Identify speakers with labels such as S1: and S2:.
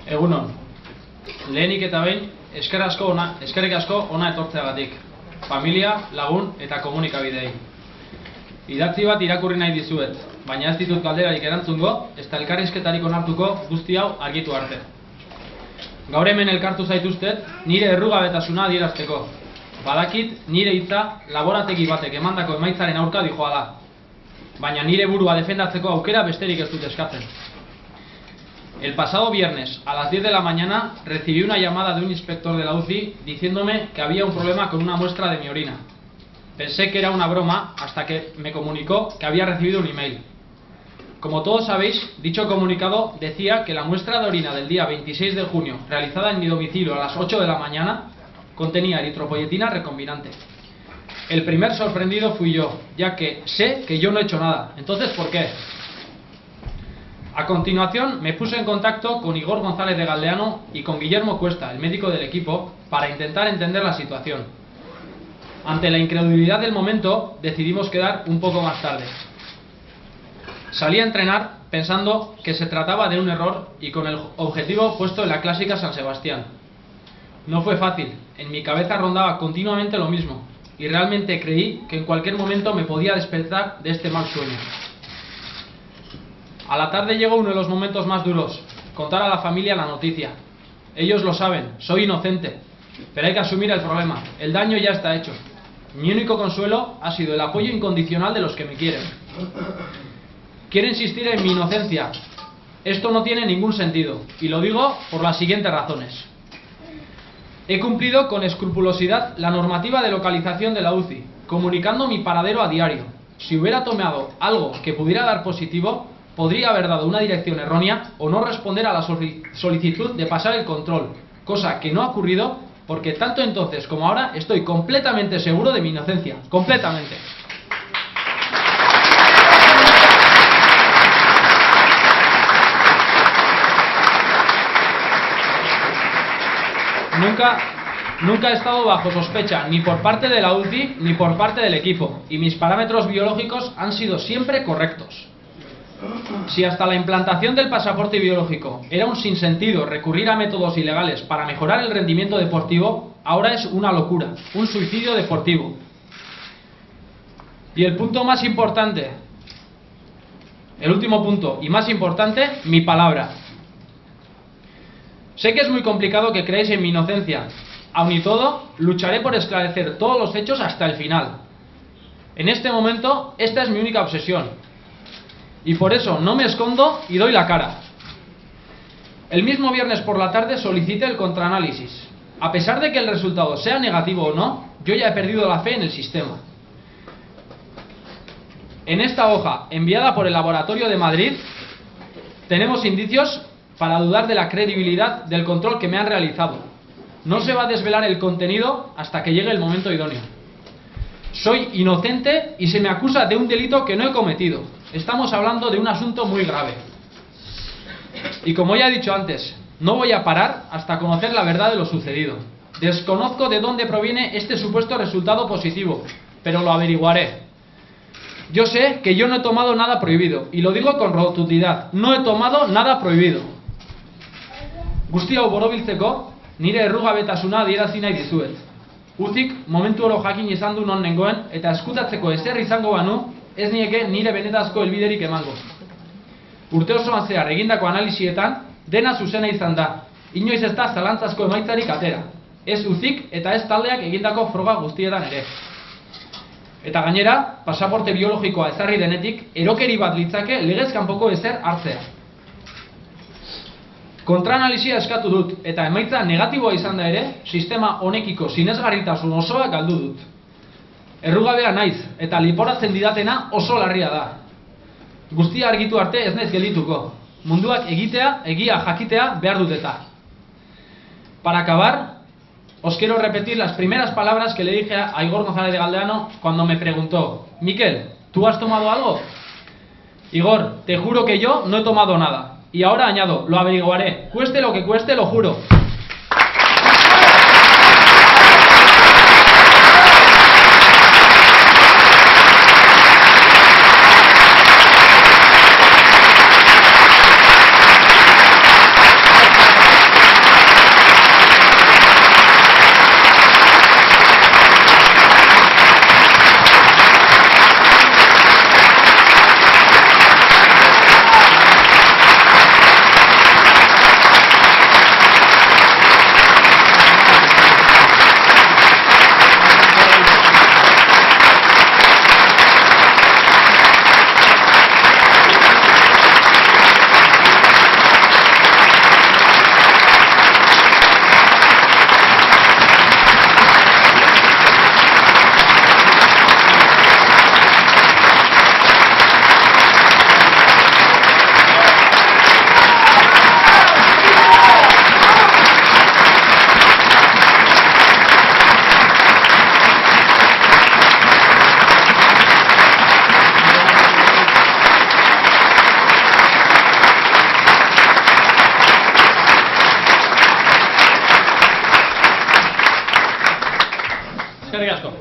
S1: Egunon, lehenik eta behin, eskerrik asko ona etortzeagatik, familia, lagun eta komunikabidei. Idatzi bat irakurri nahi dizuet, baina ez ditut galderarik erantzungo, ez da elkarrizketarik onartuko guzti hau argitu arte. Gaur hemen elkartu zaituztet, nire errugabetasuna adierazteko. Badakit nire hitza laborategi batek emandako emaitzaren aurka dijoa da, baina nire burua defendatzeko aukera besterik ez dut eskatzen. El pasado viernes, a las 10 de la mañana, recibí una llamada de un inspector de la UCI diciéndome que había un problema con una muestra de mi orina. Pensé que era una broma hasta que me comunicó que había recibido un email. Como todos sabéis, dicho comunicado decía que la muestra de orina del día 26 de junio, realizada en mi domicilio a las 8 de la mañana, contenía eritropoyetina recombinante. El primer sorprendido fui yo, ya que sé que yo no he hecho nada. Entonces, ¿por qué? A continuación, me puse en contacto con Igor González de Galdeano y con Guillermo Cuesta, el médico del equipo, para intentar entender la situación. Ante la incredulidad del momento, decidimos quedar un poco más tarde. Salí a entrenar pensando que se trataba de un error y con el objetivo puesto en la clásica San Sebastián. No fue fácil, en mi cabeza rondaba continuamente lo mismo, y realmente creí que en cualquier momento me podía despertar de este mal sueño. A la tarde llegó uno de los momentos más duros, contar a la familia la noticia. Ellos lo saben, soy inocente, pero hay que asumir el problema, el daño ya está hecho. Mi único consuelo ha sido el apoyo incondicional de los que me quieren. Quiero insistir en mi inocencia. Esto no tiene ningún sentido, y lo digo por las siguientes razones. He cumplido con escrupulosidad la normativa de localización de la UCI, comunicando mi paradero a diario. Si hubiera tomado algo que pudiera dar positivo, podría haber dado una dirección errónea o no responder a la solicitud de pasar el control, cosa que no ha ocurrido porque tanto entonces como ahora estoy completamente seguro de mi inocencia, completamente. Nunca he estado bajo sospecha, ni por parte de la UCI ni por parte del equipo, y mis parámetros biológicos han sido siempre correctos. Si hasta la implantación del pasaporte biológico era un sinsentido recurrir a métodos ilegales para mejorar el rendimiento deportivo, ahora es una locura, un suicidio deportivo. Y el punto más importante, el último punto y más importante, mi palabra. Sé que es muy complicado que creáis en mi inocencia. Aun y todo, lucharé por esclarecer todos los hechos hasta el final. En este momento, esta es mi única obsesión. Y por eso no me escondo y doy la cara. El mismo viernes por la tarde solicité el contraanálisis. A pesar de que el resultado sea negativo o no, yo ya he perdido la fe en el sistema. En esta hoja, enviada por el laboratorio de Madrid, tenemos indicios para dudar de la credibilidad del control que me han realizado. No se va a desvelar el contenido hasta que llegue el momento idóneo. Soy inocente y se me acusa de un delito que no he cometido. Estamos hablando de un asunto muy grave. Y como ya he dicho antes, no voy a parar hasta conocer la verdad de lo sucedido. Desconozco de dónde proviene este supuesto resultado positivo, pero lo averiguaré. Yo sé que yo no he tomado nada prohibido, y lo digo con rotundidad, no he tomado nada prohibido. Guzti hau borobiltzeko, nire errugabetasuna adierazi nahi dizuet. UCIk momentu oro jakin izan du non nengoen, eta eskutatzeko ezer izango banu, ez nieke nire benetazko helbiderik emango. Urte osoan zehar egindako analisietan, dena zuzena izan da. Inoiz ez da zalantzazko emaitzarik atera. Ez UCIk eta ez taldeak egindako froga guztietan ere. Eta gainera, pasaporte biologikoa ezarri denetik, erokeri bat litzake legez kanpoko ezer hartzea. Kontraanalizia eskatu dut, eta emaitza negatiboa izan da ere, sistema honekiko sinesgarritasun osoa galdu dut. Errugabea naiz, eta liporatzen didatena oso larria da. Guztia argitu arte ez naiz geldituko. Munduak egia jakitea behar dut eta. Para acabar, os quiero repetir las primeras palabras que le dije a Igor González de Galdeano cuando me preguntó: Miquel, ¿tú has tomado algo? Igor, te juro que yo no he tomado nada. Y ahora añado, lo averiguaré, cueste lo que cueste, lo juro. Eskerrik asko.